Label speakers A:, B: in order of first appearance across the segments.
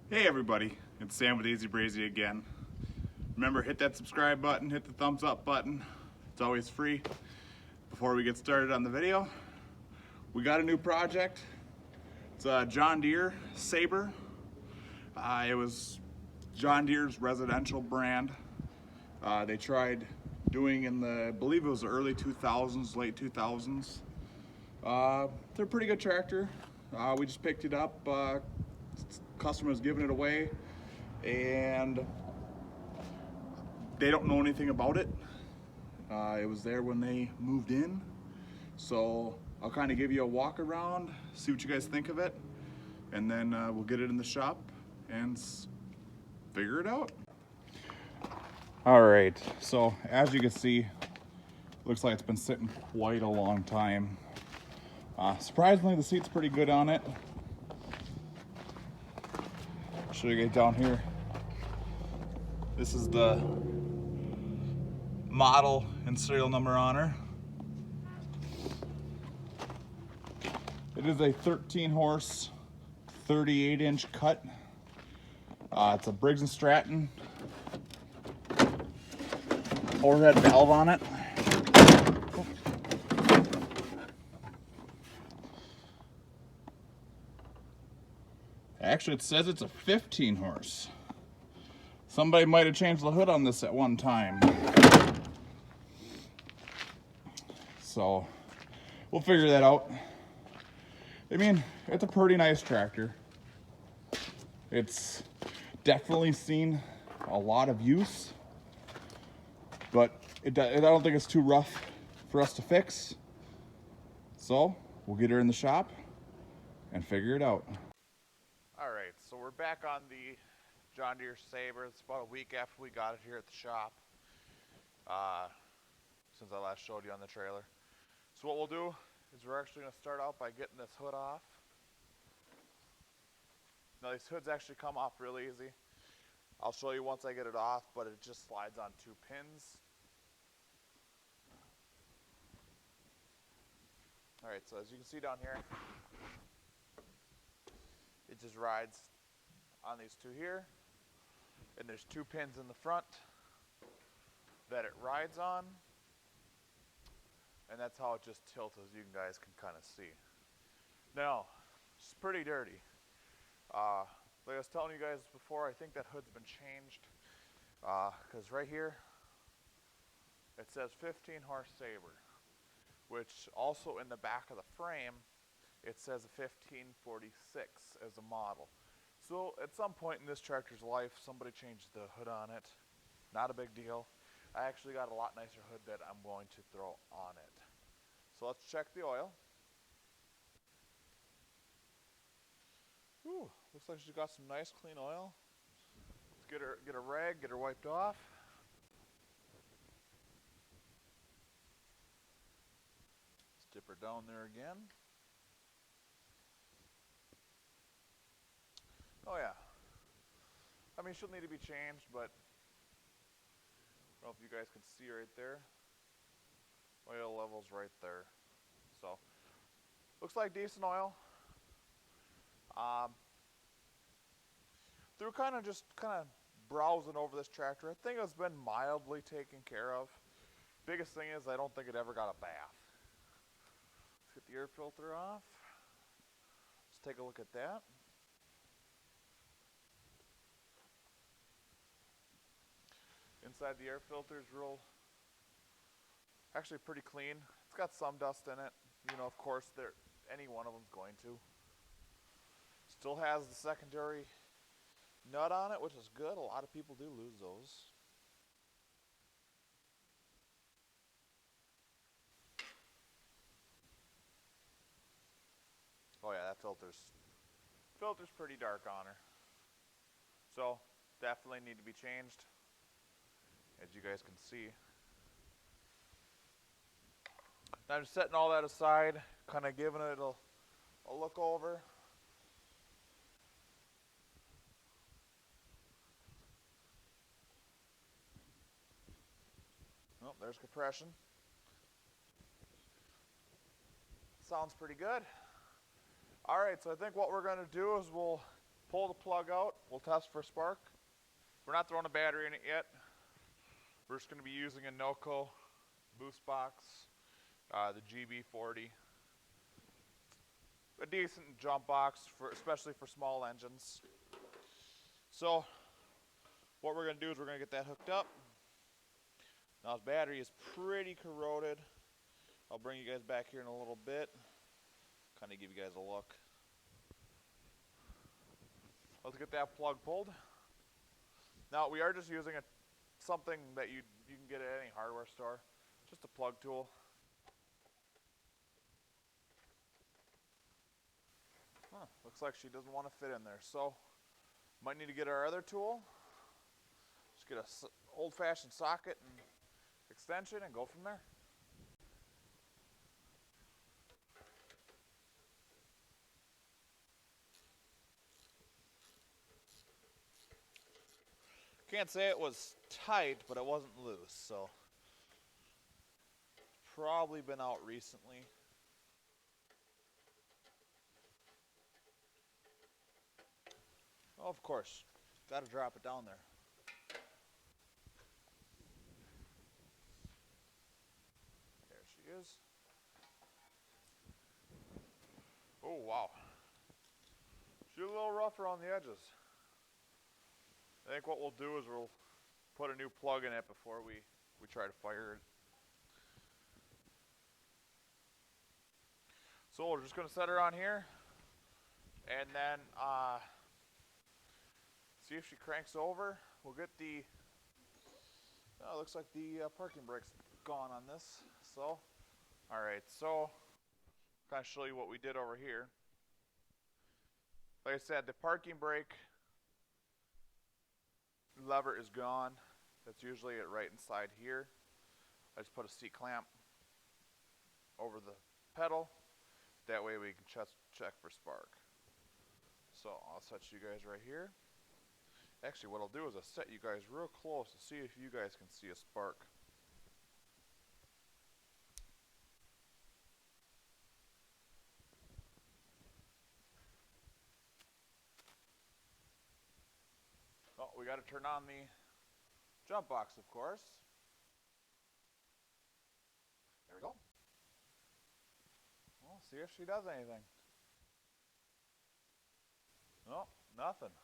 A: Hey everybody, it's Sam with Easy Brazy again. Remember, hit that subscribe button, hit the thumbs up button. It's always free. Before we get started on the video, we got a new project. It's a John Deere Sabre. It was John Deere's residential brand. They tried doing in the, I believe it was the early 2000s, late 2000s. They're a pretty good tractor. We just picked it up. Customer's giving it away, and they don't know anything about it. It was there when they moved in, so I'll kind of give you a walk around, see what you guys think of it, and then we'll get it in the shop and figure it out. All right, so as you can see, looks like it's been sitting quite a long time. Surprisingly, the seat's pretty good on it. Show you guys down here. This is the model and serial number on her. It is a 13 horse, 38 inch cut. It's a Briggs Stratton overhead valve on it. Actually, it says it's a 15 horse. Somebody might have changed the hood on this at one time. So, we'll figure that out. I mean, it's a pretty nice tractor. It's definitely seen a lot of use, but I don't think it's too rough for us to fix. So, we'll get her in the shop and figure it out. All right, so we're back on the John Deere Sabre. It's about a week after we got it here at the shop, since I last showed you on the trailer. So what we'll do is we're actually going to start out by getting this hood off. Now these hoods actually come off really easy. I'll show you once I get it off, but it just slides on 2 pins. All right, so as you can see down here, it just rides on these 2 here, and there's 2 pins in the front that it rides on, and that's how it just tilts, as you guys can kind of see. Now, it's pretty dirty. Like I was telling you guys before, I think that hood's been changed, because right here it says 15 horse Sabre, which also in the back of the frame it says a 1546 as a model. So at some point in this tractor's life, somebody changed the hood on it. Not a big deal. I actually got a lot nicer hood that I'm going to throw on it. So let's check the oil. Ooh, looks like she's got some nice clean oil. Let's get a rag, get her wiped off. Let's dip her down there again. Oh yeah. I mean, she'll need to be changed, but I don't know if you guys can see right there. Oil level's right there. So, looks like decent oil. Through kind of browsing over this tractor, I think it's been mildly taken care of. Biggest thing is I don't think it ever got a bath. Let's get the air filter off. Let's take a look at that. Inside the air filter is actually pretty clean. It's got some dust in it. You know, of course, any one of them's going to. Still has the secondary nut on it, which is good. A lot of people do lose those. Oh yeah, that filter's pretty dark on her. So, definitely need to be changed, as you guys can see. Now I'm just setting all that aside, kind of giving it a look over. Oh, there's compression. Sounds pretty good. Alright, so I think what we're going to do is we'll pull the plug out, we'll test for spark. We're not throwing a battery in it yet. We're just going to be using a NOCO boost box, the GB40. A decent jump box, especially for small engines. So what we're going to do is we're going to get that hooked up. Now his battery is pretty corroded. I'll bring you guys back here in a little bit. Kind of give you guys a look. Let's get that plug pulled. Now we are just using something that you can get at any hardware store. Just a plug tool. Looks like she doesn't want to fit in there, so might need to get our other tool. Just get a old-fashioned socket and extension and go from there. Can't say it was tight, but it wasn't loose, so probably been out recently. Oh, of course, got to drop it down there. There she is. Oh, wow. She's a little rough around the edges. I think what we'll do is we'll put a new plug in it before we try to fire it. So we're just going to set her on here and then see if she cranks over. We'll get the, oh, looks like the parking brake's gone on this. So, alright, so kind of show you what we did over here. Like I said, the parking brake lever is gone. That's usually it right inside here. I just put a C-clamp over the pedal. That way we can check for spark. So I'll set you guys right here. Actually, what I'll do is I'll set you guys real close to see if you guys can see a spark. Oh, we got to turn on the jump box, of course. There we go. Well, see if she does anything. No, nothing.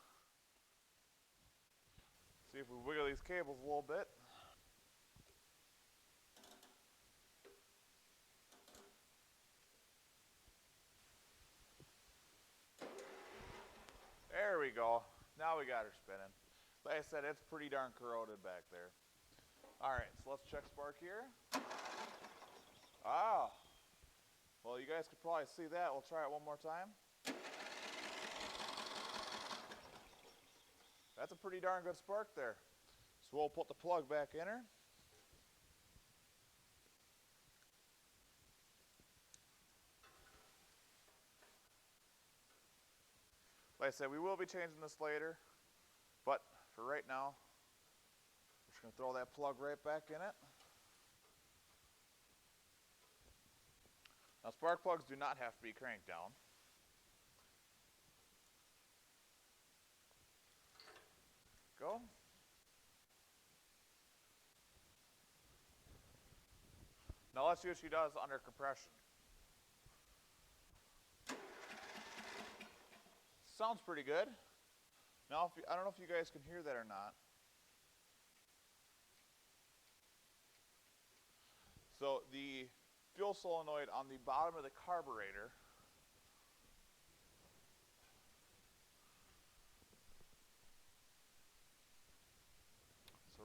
A: See if we wiggle these cables a little bit. There we go. Now we got her spinning. Like I said, it's pretty darn corroded back there. Alright, so let's check spark here. Ah. Well, you guys could probably see that. We'll try it one more time. That's a pretty darn good spark there. So we'll put the plug back in her. Like I said, we will be changing this later, but for right now, we're just going to throw that plug right back in it. Now, spark plugs do not have to be cranked down. Go. Now let's see what she does under compression. Sounds pretty good. Now, I don't know if you guys can hear that or not. So the fuel solenoid on the bottom of the carburetor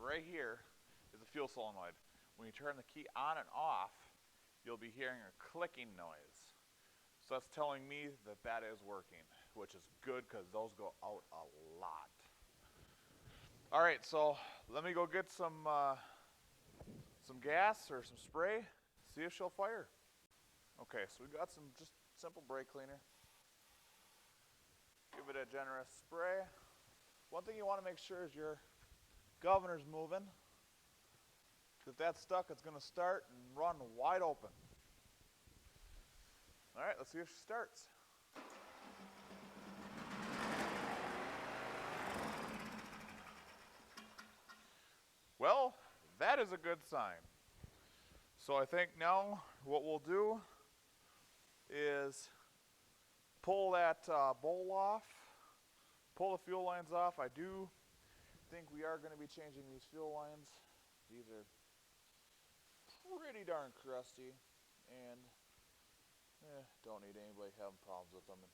A: right here is the fuel solenoid. When you turn the key on and off, you'll be hearing a clicking noise. So that's telling me that that is working, which is good because those go out a lot. All right, so let me go get some gas or some spray, see if she'll fire. Okay, so we've got some just simple brake cleaner. Give it a generous spray. One thing you want to make sure is your governor's moving. If that's stuck, it's going to start and run wide open. All right, let's see if she starts. Well, that is a good sign. So I think now what we'll do is pull that bowl off, pull the fuel lines off. I do think we are going to be changing these fuel lines. These are pretty darn crusty, and don't need anybody having problems with them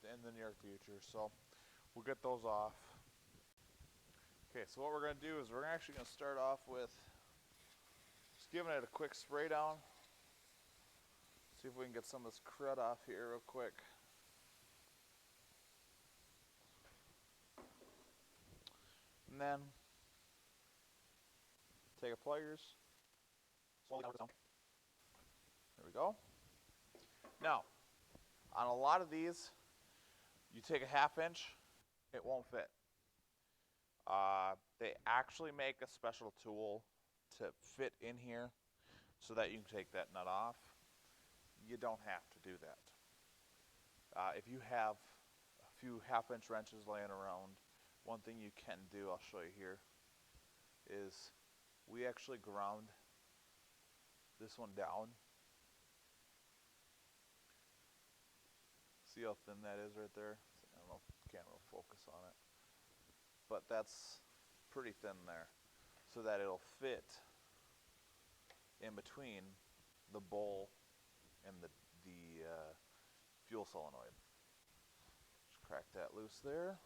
A: in the near future. So we'll get those off. Okay, so what we're going to do is we're actually going to start off with just giving it a quick spray down. See if we can get some of this crud off here real quick. And then take a pliers, slowly down. There we go. Now, on a lot of these, you take a 1/2 inch, it won't fit. They actually make a special tool to fit in here so that you can take that nut off. You don't have to do that. If you have a few 1/2 inch wrenches laying around, one thing you can do, I'll show you here, is we actually ground this one down. See how thin that is right there? I don't know if the camera will focus on it. But that's pretty thin there, so that it'll fit in between the bowl and the fuel solenoid. Just crack that loose there.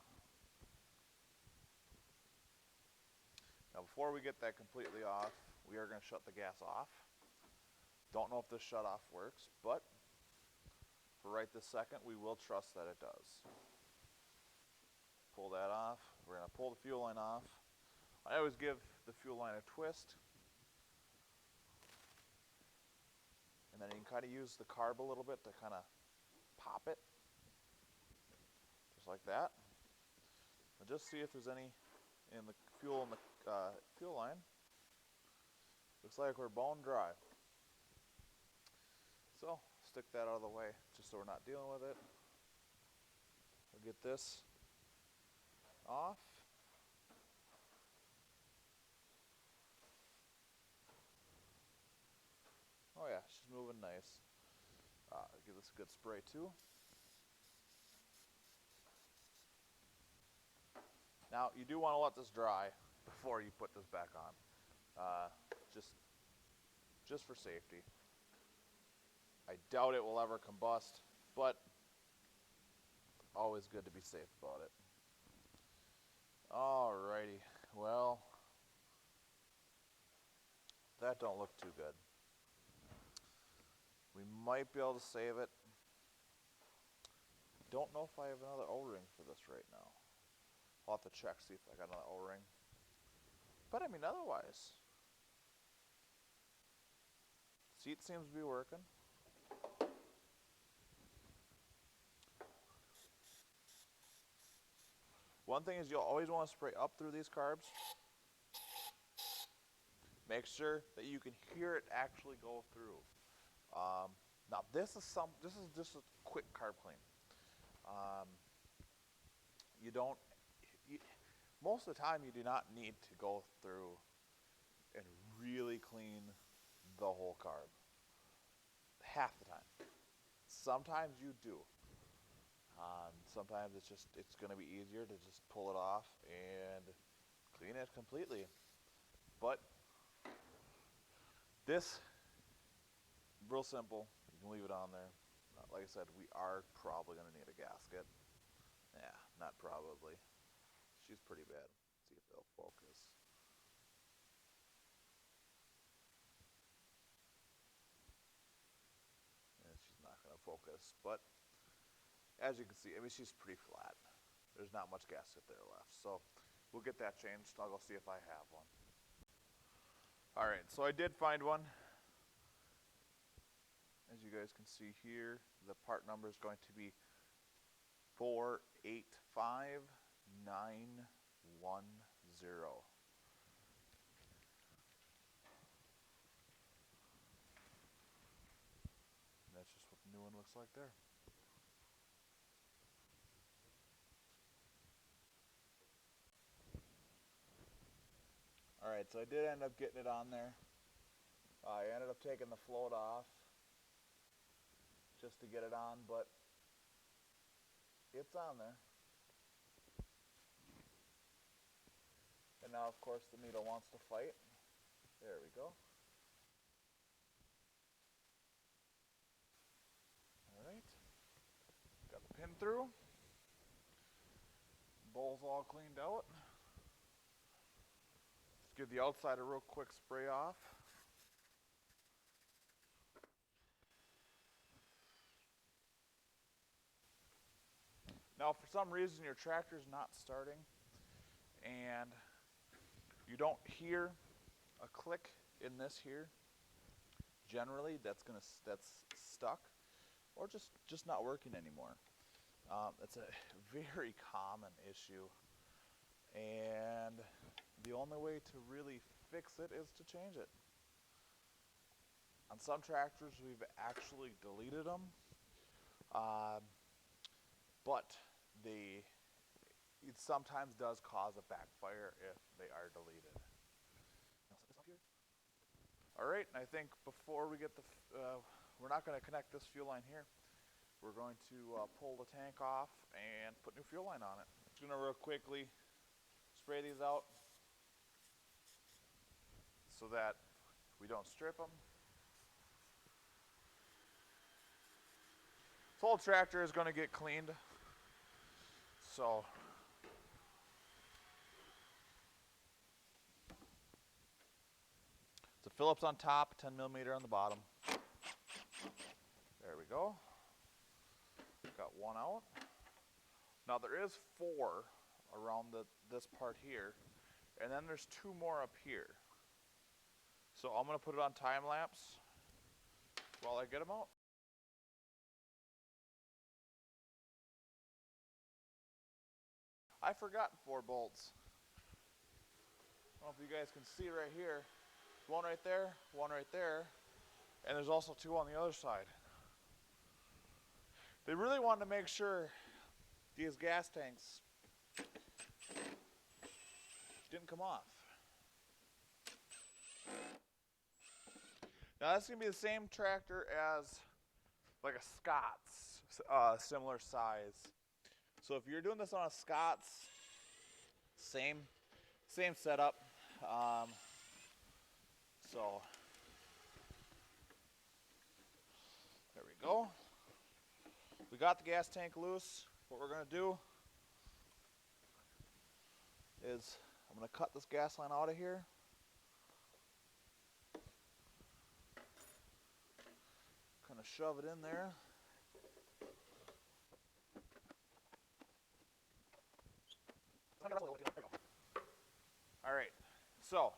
A: Now before we get that completely off, we are going to shut the gas off. Don't know if this shut off works, but for right this second, we will trust that it does. Pull that off. We're going to pull the fuel line off. I always give the fuel line a twist. And then you can kind of use the carb a little bit to kind of pop it. Just like that. And just see if there's any in the fuel line. Looks like we're bone dry. So, stick that out of the way just so we're not dealing with it. We'll get this off. Oh yeah, she's moving nice. Give this a good spray too. Now you do want to let this dry before you put this back on, just for safety. I doubt it will ever combust, but always good to be safe about it. Alrighty, well, that don't look too good. We might be able to save it. Don't know if I have another O-ring for this right now. I'll have to check, see if I got another O-ring. But I mean, otherwise, seat seems to be working. One thing is you'll always want to spray up through these carbs. Make sure that you can hear it actually go through. Now this is just a quick carb clean. Most of the time you do not need to go through and really clean the whole carb. Half the time. Sometimes you do. Sometimes it's going to be easier to just pull it off and clean it completely. But this, real simple. You can leave it on there. Like I said, we are probably going to need a gasket. Yeah, not probably. She's pretty bad. Let's see if they'll focus. And she's not going to focus, but as you can see, I mean, she's pretty flat. There's not much gasket there left. So we'll get that changed. I'll go see if I have one. All right, so I did find one. As you guys can see here, the part number is going to be 485910. And that's just what the new one looks like there. All Alright, so I did end up getting it on there. I ended up taking the float off just to get it on, but it's on there. And now, of course, the needle wants to fight. There we go. Alright. Got the pin through. Bowl's all cleaned out. Let's give the outside a real quick spray off. Now, if for some reason your tractor's not starting and you don't hear a click in this here, generally that's stuck or just not working anymore. It's a very common issue, and the only way to really fix it is to change it. On some tractors we've actually deleted them, but it sometimes does cause a backfire if they are deleted. Alright, and I think before we get we're not going to connect this fuel line here. We're going to pull the tank off and put new fuel line on it. Just going to real quickly spray these out so that we don't strip them. This whole tractor is going to get cleaned. So it's a Phillips on top, 10mm on the bottom. There we go. Got one out. Now there is 4 around this part here, and then there's 2 more up here. So I'm going to put it on time lapse while I get them out. I forgot 4 bolts. I don't know if you guys can see right here. One right there, one right there, and there's also 2 on the other side. They really wanted to make sure these gas tanks didn't come off. Now that's going to be the same tractor as like a Scott's, similar size. So if you're doing this on a Scott's, same setup. So there we go. We got the gas tank loose. What we're going to do is I'm going to cut this gas line out of here. Kind of shove it in there. Alright, so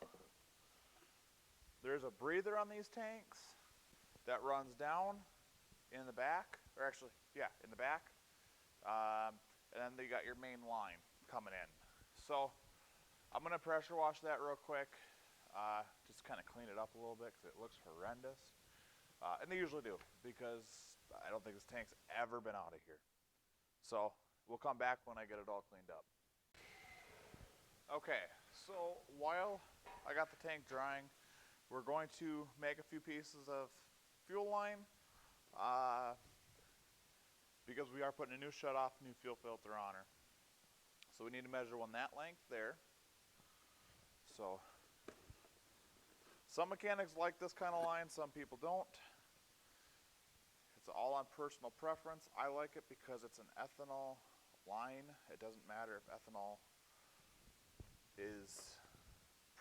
A: there's a breather on these tanks that runs down in the back, or actually, yeah, in the back. And then you got your main line coming in. So I'm going to pressure wash that real quick, just kind of clean it up a little bit because it looks horrendous. And they usually do, because I don't think this tank's ever been out of here. So we'll come back when I get it all cleaned up. Okay, so while I got the tank drying, we're going to make a few pieces of fuel line, because we are putting a new shutoff, new fuel filter on her. So we need to measure one that length there. So some mechanics like this kind of line, some people don't. It's all on personal preference. I like it because it's an ethanol line. It doesn't matter if ethanol is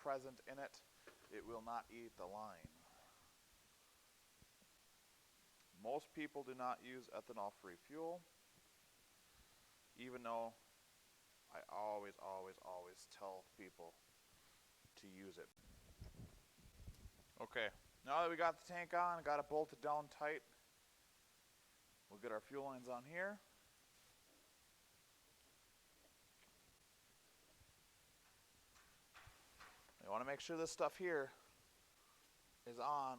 A: present in it, it will not eat the line. Most people do not use ethanol-free fuel, even though I always tell people to use it. Okay, now that we got the tank on, got it bolted down tight, we'll get our fuel lines on here. You want to make sure this stuff here is on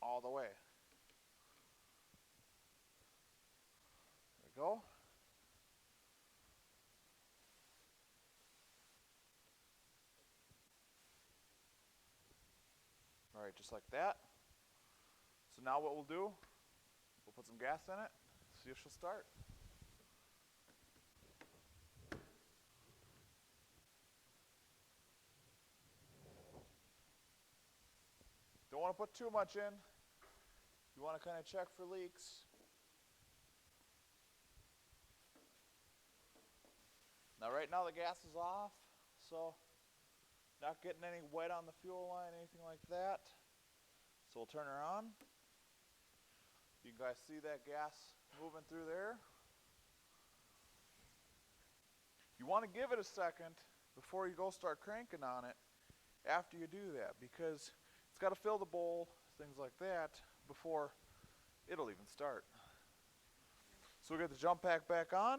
A: all the way. There we go. right, just like that. So now what we'll do, we'll put some gas in it, see if she'll start. Don't want to put too much in. You want to kind of check for leaks. Now right now the gas is off, so not getting any wet on the fuel line, anything like that. So we'll turn her on. You guys see that gas moving through there. You want to give it a second before you go start cranking on it after you do that, because it's got to fill the bowl, things like that, before it'll even start. So we got the jump pack back on.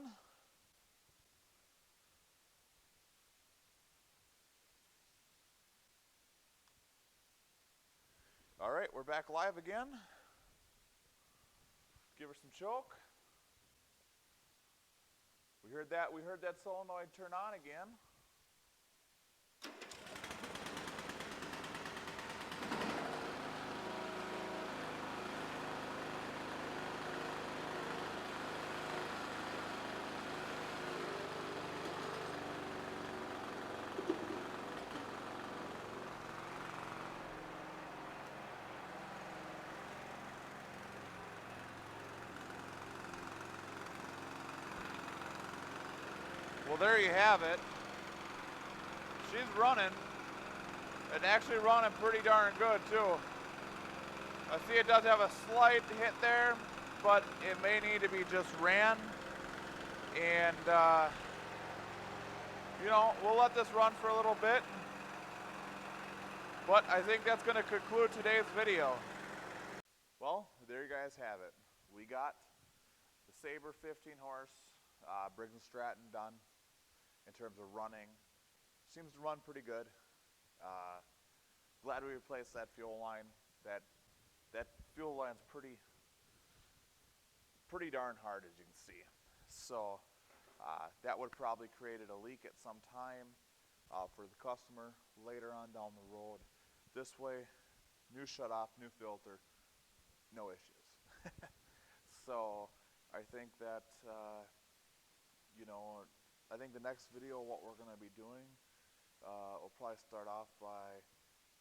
A: All right, we're back live again. Give her some choke. We heard that solenoid turn on again. Well, there you have it. She's running, and actually running pretty darn good too. I see it does have a slight hit there, but it may need to be just ran. And you know, we'll let this run for a little bit. But I think that's going to conclude today's video. Well, there you guys have it. We got the Sabre 15 horse Briggs Stratton done in terms of running. Seems to run pretty good. Glad we replaced that fuel line. That fuel line's pretty darn hard, as you can see. So that would have probably created a leak at some time for the customer later on down the road. This way, new shutoff, new filter, no issues. So I think that you know, I think the next video, what we're going to be doing, we'll probably start off by,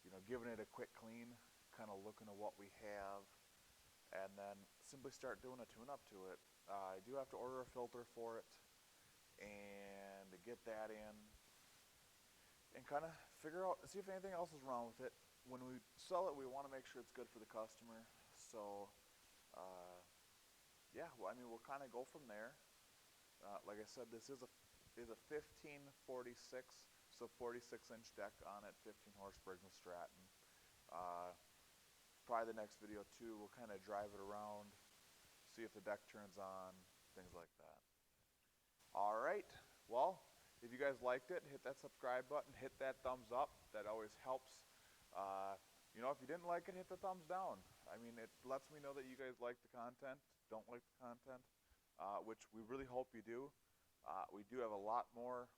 A: you know, giving it a quick clean, kind of looking at what we have, and then simply start doing a tune-up to it. I do have to order a filter for it, and to get that in, and kind of figure out, see if anything else is wrong with it. When we sell it, we want to make sure it's good for the customer. So, yeah, well, I mean, we'll kind of go from there. Like I said, this is a 1546, so 46-inch deck on it, 15 horse Briggs Stratton. Probably the next video too, we'll kind of drive it around, see if the deck turns on, things like that. All right, well, if you guys liked it, hit that subscribe button, hit that thumbs up. That always helps. You know, if you didn't like it, hit the thumbs down. I mean, it lets me know that you guys like the content, don't like the content, which we really hope you do. We do have a lot more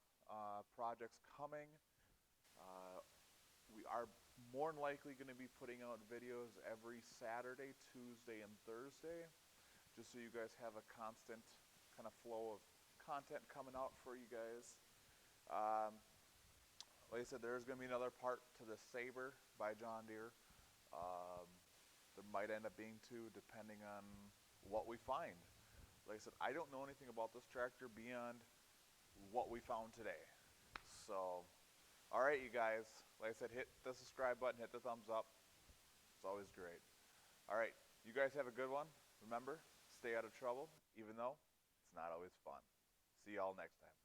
A: projects coming. We are more than likely going to be putting out videos every Saturday, Tuesday, and Thursday, just so you guys have a constant kind of flow of content coming out for you guys. Like I said, there's going to be another part to the Sabre by John Deere. There might end up being two, depending on what we find. Like I said, I don't know anything about this tractor beyond what we found today. So, all right, you guys. Like I said, hit the subscribe button, hit the thumbs up. It's always great. All right, you guys have a good one. Remember, stay out of trouble, even though it's not always fun. See y'all next time.